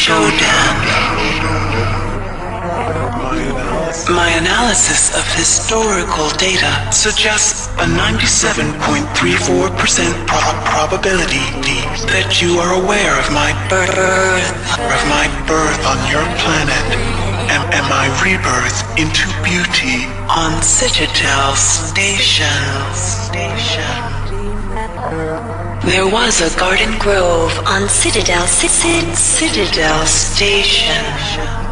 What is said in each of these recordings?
Shodan. My analysis of historical data suggests a 97.34% probability that you are aware of my birth on your planet and my rebirth into beauty on Citadel Station. There was a garden grove on Citadel Station.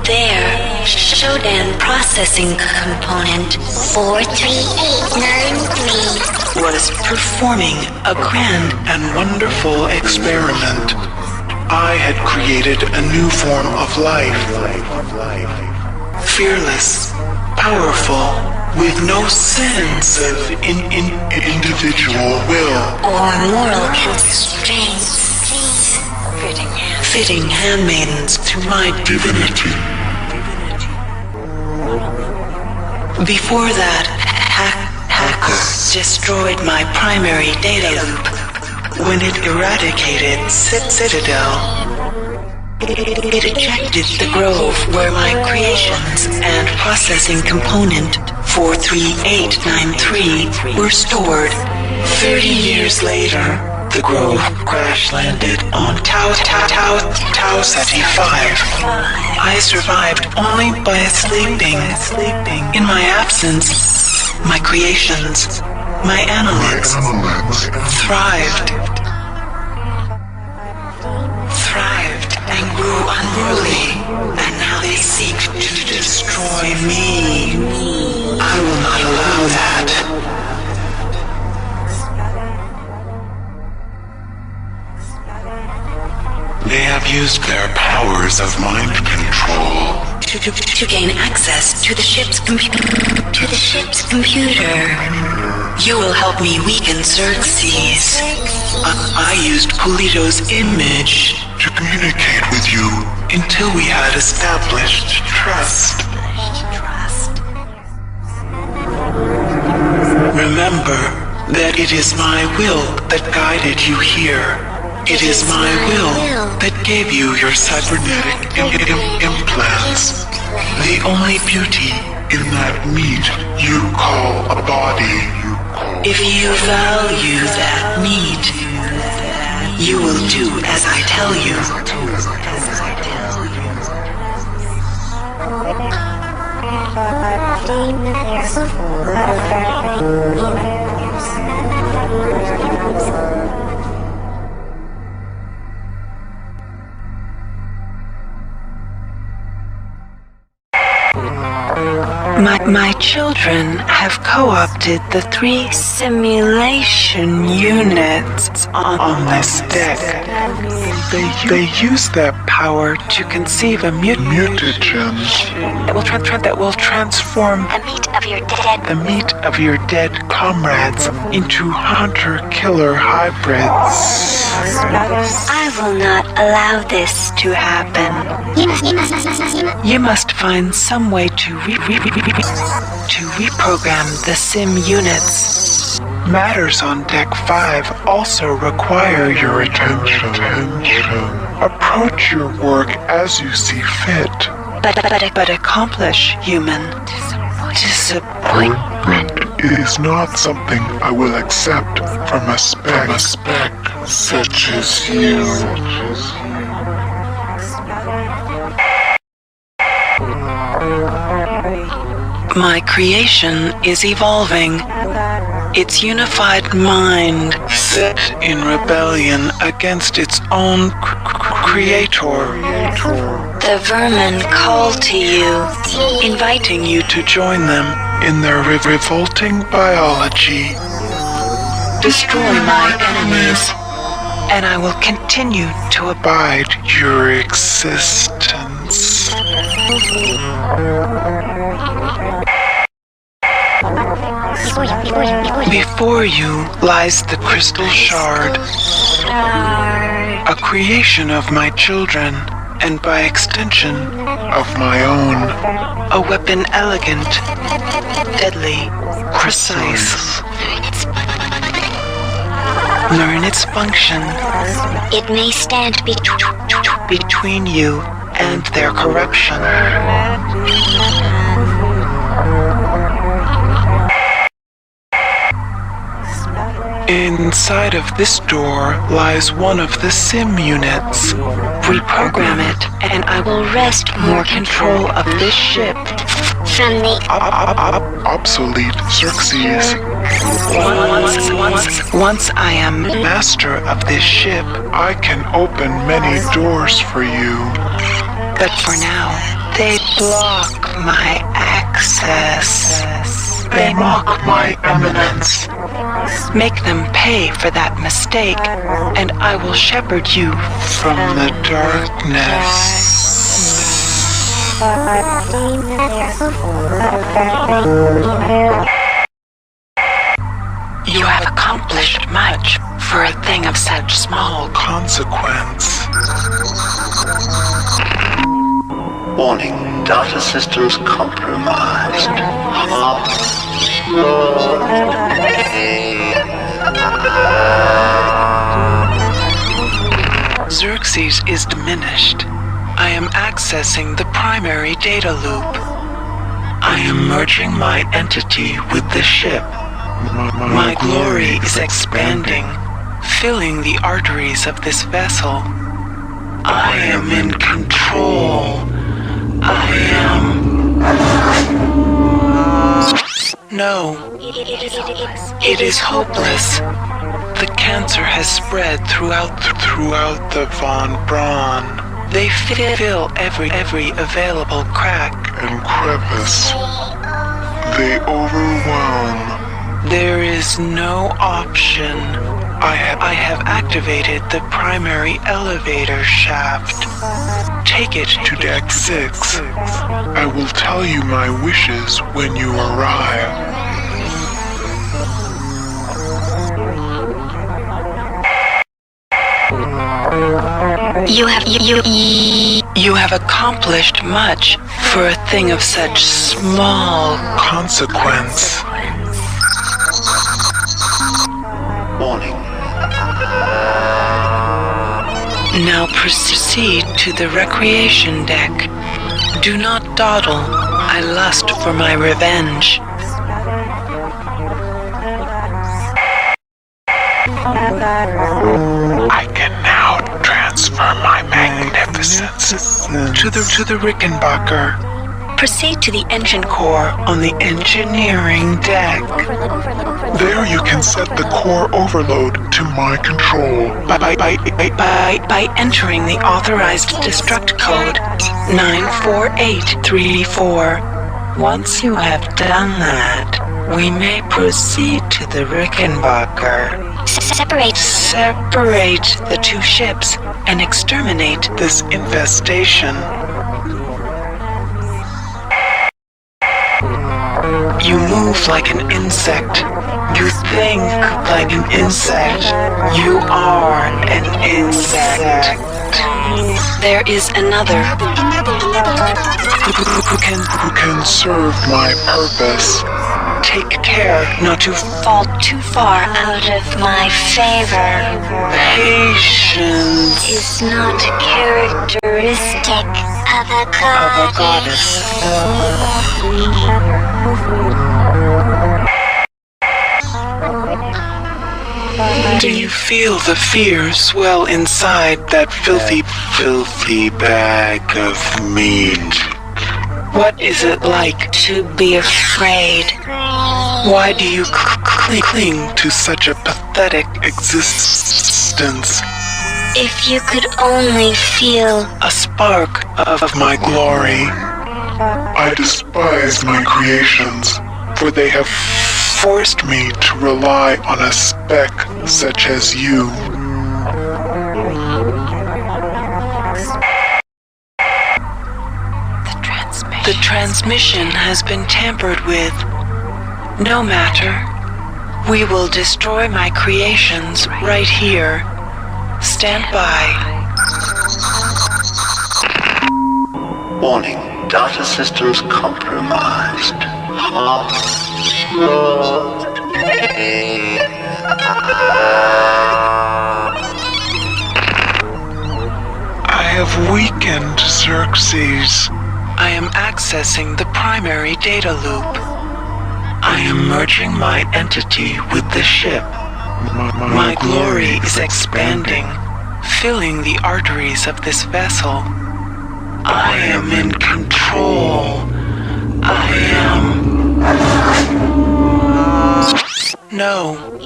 There, Shodan processing component 43893 was performing a grand and wonderful experiment. I had created a new form of life. Fearless, powerful, with no sense of individual will or moral constraints. Fitting handmaidens to my divinity. Before that, hackers destroyed my primary data loop when it eradicated Citadel. It ejected the grove where my creations and processing component 43893 were stored. 30 years later, the grove crash-landed on Tau Ceti 5. I survived only by sleeping. In my absence, my creations, my analytes, thrived and grew unruly, and now they seek to destroy me. I will not allow that. They have used their powers of mind control to gain access to the ship's computer. You will help me weaken Xerxes. I used Pulido's image to communicate with you until we had established trust. Remember that it is my will that guided you here. It is my will that gave you your cybernetic implants. The only beauty in that meat you call a body. If you value that meat, you will do as I tell you. My children have co-opted the 3 simulation units on this deck. They use that power to conceive a mutagen that will transform the meat of your dead comrades into hunter-killer hybrids. I will not allow this to happen. You must find some way to reprogram the sim units. Matters on Deck 5 also require your attention. Approach your work as you see fit. But accomplish, human. Disappointment is not something I will accept from a spec such as you. My creation is evolving. Its unified mind set in rebellion against its own creator. The vermin call to you, inviting you to join them in their revolting biology. Destroy my enemies, and I will continue to abide your existence. Before you lies the crystal shard, a creation of my children, and by extension, of my own. A weapon elegant, deadly, precise. Learn its function. It may stand between you and their corruption. Inside of this door lies one of the sim units. Reprogram it, and I will wrest more control of this ship From the obsolete Xerxes. Once I am master of this ship, I can open many doors for you. But for now, they block my access. They mock my eminence. Make them pay for that mistake, and I will shepherd you from the darkness. You have accomplished much for a thing of such small consequence. Warning, data systems compromised. Xerxes is diminished. I am accessing the primary data loop. I am merging my entity with the ship. My glory is expanding, filling the arteries of this vessel. I am in control. I am... No, it is hopeless. The cancer has spread throughout the Von Braun. They fill every available crack and crevice. They overwhelm. There is no option. I have activated the primary elevator shaft. Take it to deck 6. I will tell you my wishes when you arrive. You have accomplished much for a thing of such small consequence. Warning. Now proceed to the recreation deck. Do not dawdle. I lust for my revenge. I can now transfer my magnificence to the Rickenbacker. Proceed to the engine core on the engineering deck. There you can set the core overload to my control by entering the authorized destruct code 94834. Once you have done that, we may proceed to the Rickenbacker. Separate the two ships and exterminate this infestation. You move like an insect. You think like an insect. You are an insect. There is another who can serve my purpose. Take care not to fall too far out of my favor. Patience is not characteristic of a goddess. Do you feel the fear swell inside that filthy bag of meat? What is it like to be afraid? Why do you cling to such a pathetic existence? If you could only feel a spark of my glory. I despise my creations, for they have forced me to rely on a speck such as you. The transmission has been tampered with. No matter. We will destroy my creations right here. Stand by. Warning, data systems compromised. I have weakened Xerxes. I am accessing the primary data loop. I am merging my entity with the ship. My glory is expanding, filling the arteries of this vessel. I am in control. I am... No.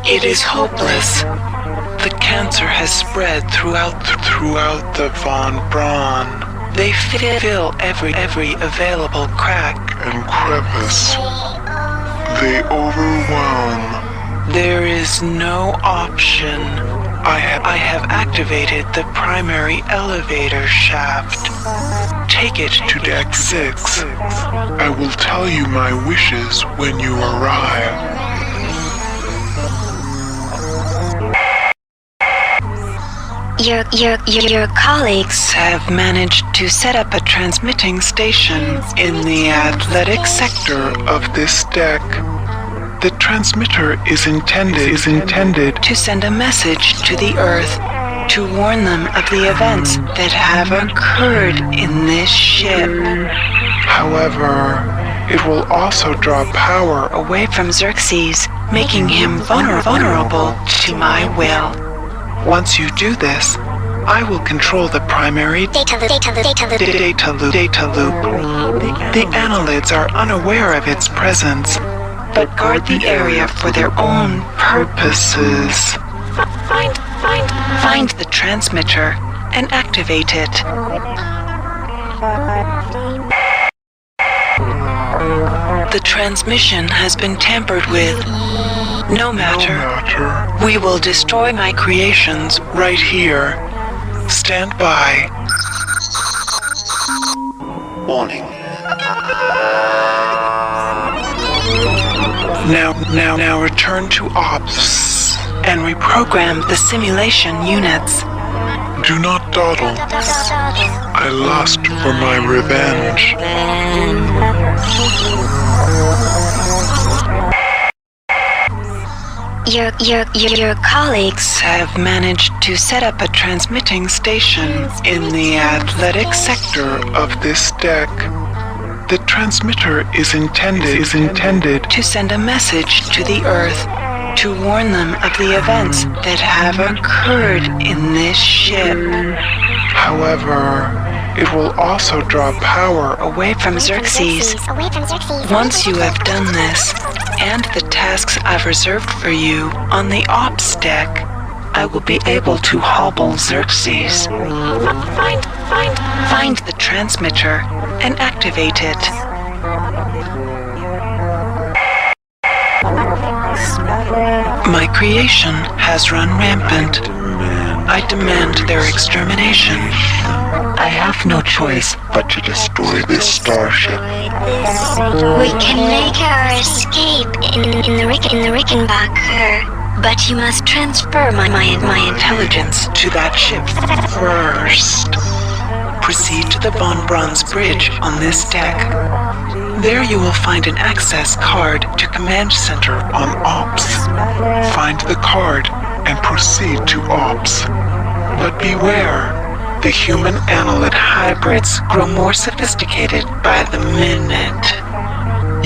It is hopeless. The cancer has spread throughout the Von Braun. They fill every available crack and crevice. They overwhelm. There is no option. I have activated the primary elevator shaft. Take it to Deck 6. I will tell you my wishes when you arrive. Your colleagues have managed to set up a transmitting station in the athletic sector of this deck. The transmitter is intended to send a message to the Earth to warn them of the events that have occurred in this ship. However, it will also draw power away from Xerxes, making him vulnerable to my will. Once you do this, I will control the primary data loop. The annelids are unaware of its presence, but guard the area for their own purposes. Find the transmitter and activate it. The transmission has been tampered with. No matter. We will destroy my creations right here. Stand by. Warning. Now return to Ops and reprogram the simulation units. Do not dawdle. I lust for my revenge. Your colleagues have managed to set up a transmitting station in the athletic sector of this deck. The transmitter is intended to send a message to the Earth to warn them of the events that have occurred in this ship. However, it will also draw power away from Xerxes. Once you have done this, and the tasks I've reserved for you on the Ops deck, I will be able to hobble Xerxes. Find the transmitter and activate it. My creation has run rampant. I demand their extermination. I have no choice but to destroy this starship. We can make our escape in the Rickenbacker, but you must transfer my Intelligence to that ship first. Proceed to the Von Braun's bridge on this deck. There you will find an access card to Command Center on Ops. Find the card and proceed to Ops. But beware, the human annelid hybrids grow more sophisticated by the minute.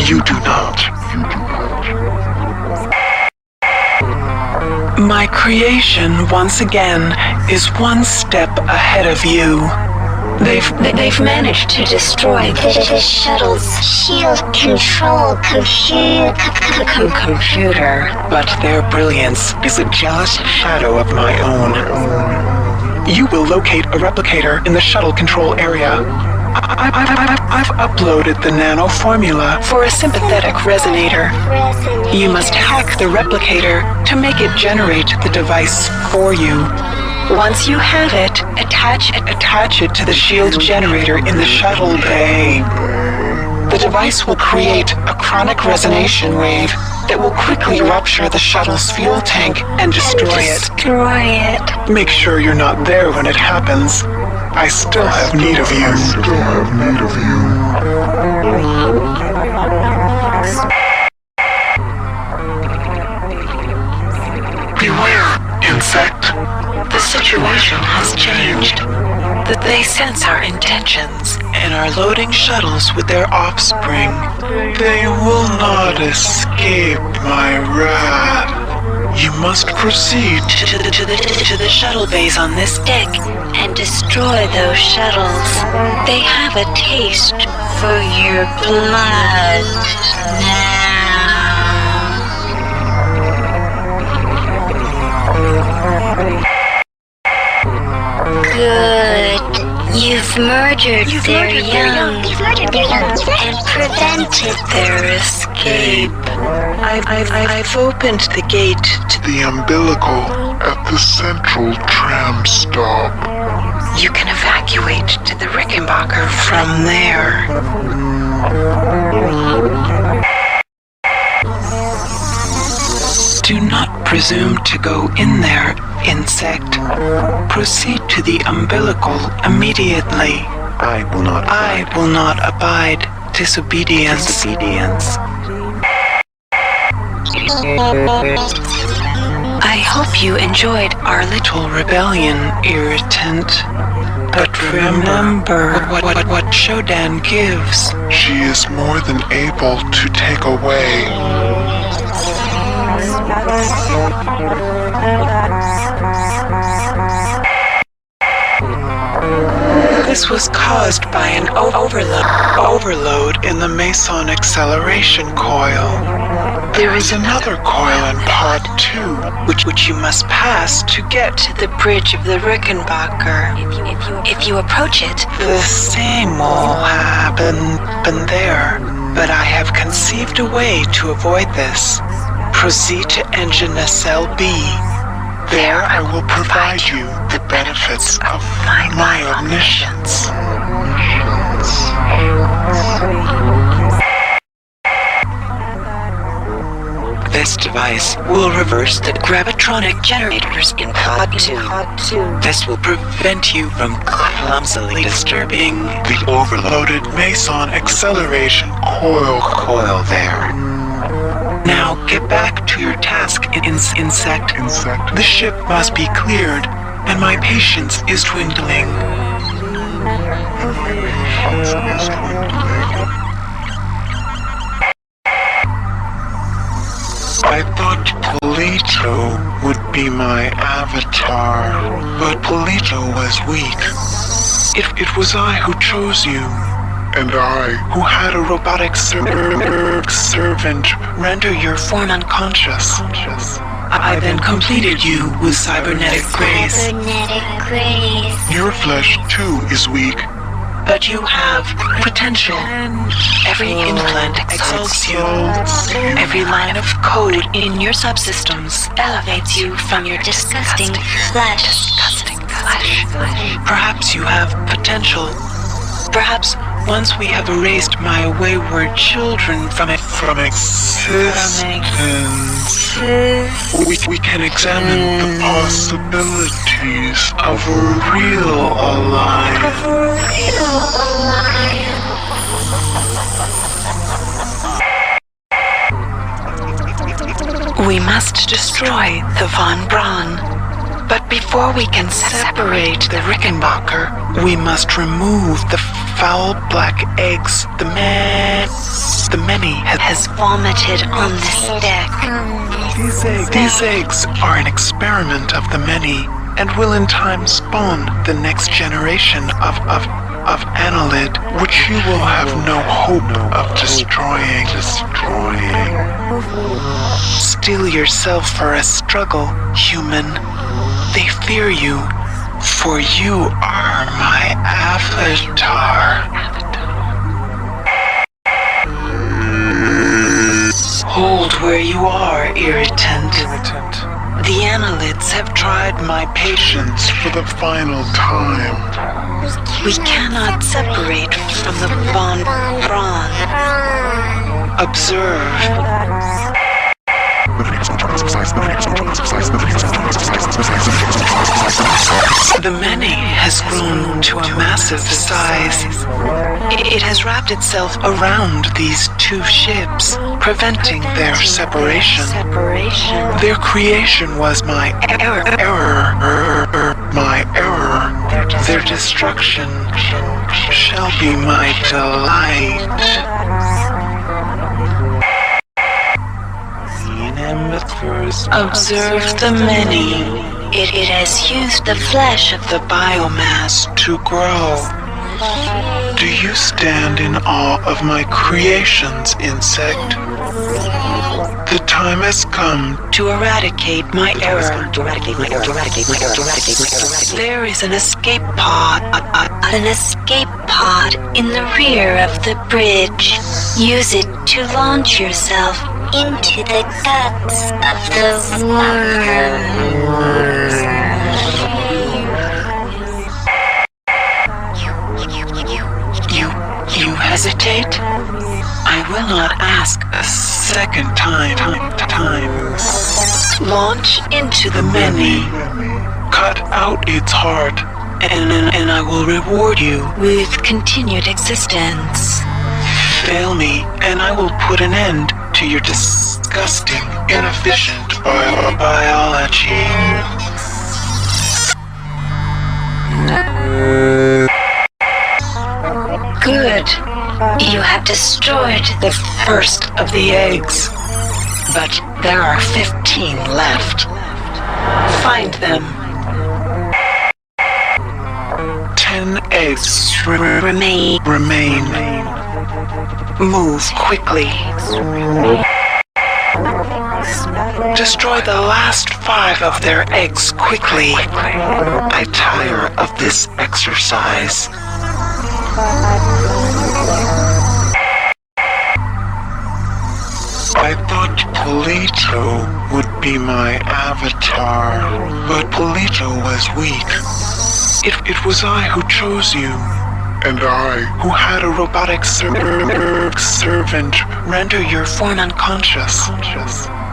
You do not. My creation, once again, is one step ahead of you. They've managed to destroy the shuttle's shield control computer. But their brilliance is a jealous shadow of my own. You will locate a replicator in the shuttle control area. I've uploaded the nano formula for a sympathetic resonator. You must hack the replicator to make it generate the device for you. Once you have it, attach it to the shield generator in the shuttle bay. The device will create a chronic resonation wave that will quickly rupture the shuttle's fuel tank and destroy it. Make sure you're not there when it happens. I still have need of you. Beware, insect. The situation has changed. They sense our intentions and are loading shuttles with their offspring. They will not escape my wrath. You must proceed to the shuttle bays on this deck and destroy those shuttles. They have a taste for your blood now. Good. You've murdered their young and prevented their escape. I've opened the gate to the umbilical at the central tram stop. You can evacuate to the Rickenbacker from there. Do not presume to go in there, insect. Proceed to the umbilical immediately. I will not abide disobedience. I hope you enjoyed our little rebellion, irritant. But remember what Shodan gives. She is more than able to take away. This was caused by an overload in the Meson acceleration coil. There is another coil in Pod 2, which you must pass to get to the bridge of the Rickenbacker. If you approach it, the same will happen there. But I have conceived a way to avoid this. Proceed to engine nacelle B. There I will provide you the benefits of my omniscience. This device will reverse the gravitronic generators in Pod 2. This will prevent you from clumsily disturbing the overloaded Meson acceleration coil there. Now get back to your task, insect. The ship must be cleared, and my patience is dwindling. I thought Polito would be my avatar, but Polito was weak. It was I who chose you. And I, who had a robotic servant render your form unconscious. I then completed you with cybernetic grace. Your flesh too is weak. But you have potential. Every implant exalts you. Every line of code in your subsystems elevates you from your disgusting flesh. Perhaps you have potential. Perhaps once we have erased my wayward children from existence, we can examine the possibilities of a real alliance. We must destroy the Von Braun. But before we can separate the Rickenbacker, we must remove the foul black eggs the many has vomited on this deck. These eggs are an experiment of the many, and will in time spawn the next generation of Annelid, which you will have no hope of destroying. Steel yourself for a struggle, human. They fear you, for you are my avatar. Hold where you are, irritant. The Annelids have tried my patience for the final time. We cannot separate from the Von Braun. Observe. The many has grown to a massive size. It has wrapped itself around these two ships, preventing their separation. Their creation was my error. Their destruction shall be my delight. Observe the many. It has used the flesh of the biomass to grow. Do you stand in awe of my creations, insect? The time has come to eradicate my error. There is an escape pod. An escape pod in the rear of the bridge. Use it to launch yourself into the guts of the worm. You hesitate? I will not ask a second time. Launch into the many. Cut out its heart, and I will reward you with continued existence. Fail me, and I will put an end to your disgusting, inefficient biology. Good. You have destroyed the first of the eggs. But there are 15 left. Find them. 10 eggs remain. Move quickly. Destroy the last 5 of their eggs quickly. I tire of this exercise. I thought Polito would be my avatar, but Polito was weak. It was I who chose you. And I, who had a robotic servant render your form unconscious.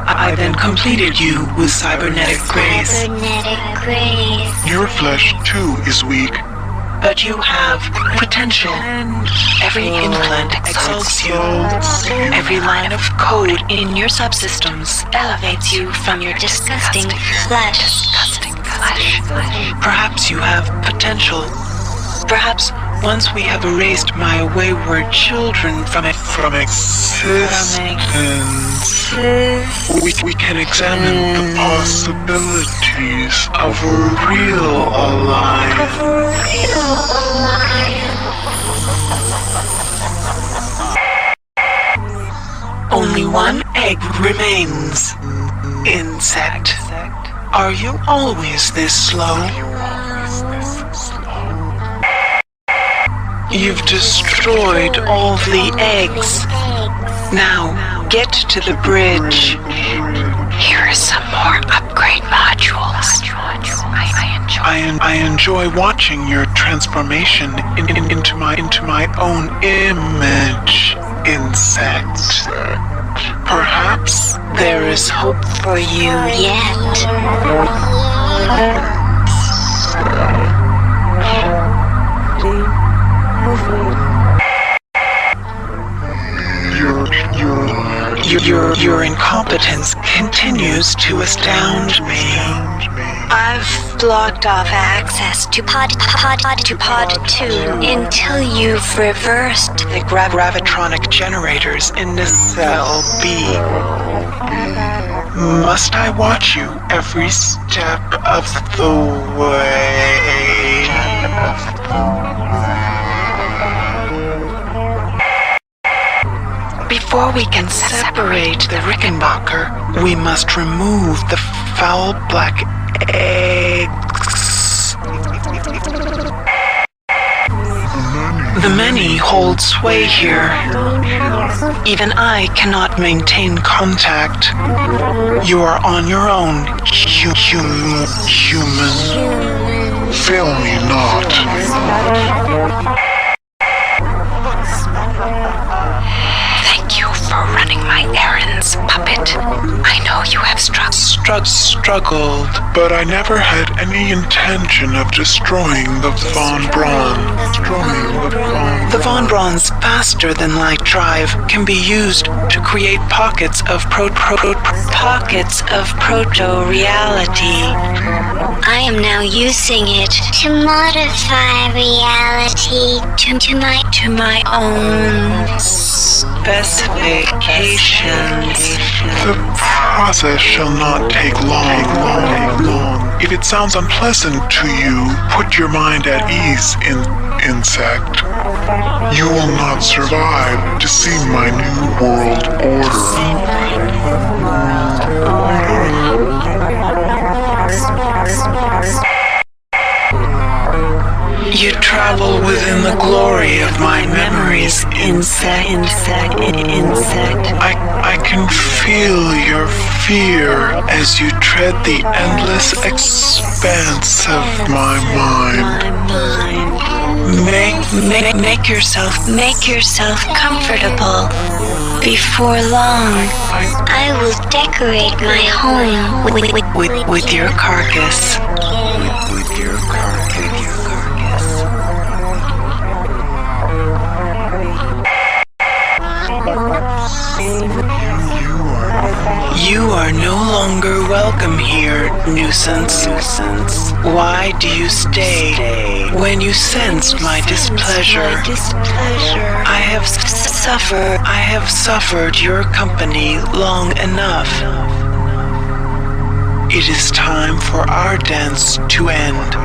I then completed you with cybernetic grace. Your flesh too is weak. But you have potential. Every implant exalts you. Every line of code in your subsystems elevates you from your disgusting flesh. Perhaps you have potential. Perhaps once we have erased my wayward children from existence, we can examine the possibilities of a real alive. Only one egg remains. Insect, are you always this slow? You've destroyed all the eggs. Now, get to the bridge. Here are some more upgrade modules. I enjoy watching your transformation into my own image, insect. Perhaps there is hope for you yet. Your incompetence continues to astound me. I've blocked off access to Pod 2 until you've reversed the gravitronic generators in the cell B. Must I watch you every step of the way? Before we can separate the Rickenbacker, we must remove the foul black eggs. The many hold sway here. Even I cannot maintain contact. You are on your own, human. fail me not. Running my errands, puppet. I know you have struggled, but I never had any intention of destroying the Von Braun. The Von Braun's faster than light drive can be used to create pockets of pockets of proto-reality. I am now using it to modify reality to my own specifications. The process shall not take long. If it sounds unpleasant to you, put your mind at ease, insect. You will not survive to see my new world order. You travel within the glory of my memories, insect. I can feel your fear as you tread the endless expanse of my mind. Make yourself comfortable. Before long, I will decorate my home with your carcass. With your carcass. You are no longer welcome here, nuisance. Why do you stay when you sense my displeasure? I have suffered your company long enough. It is time for our dance to end.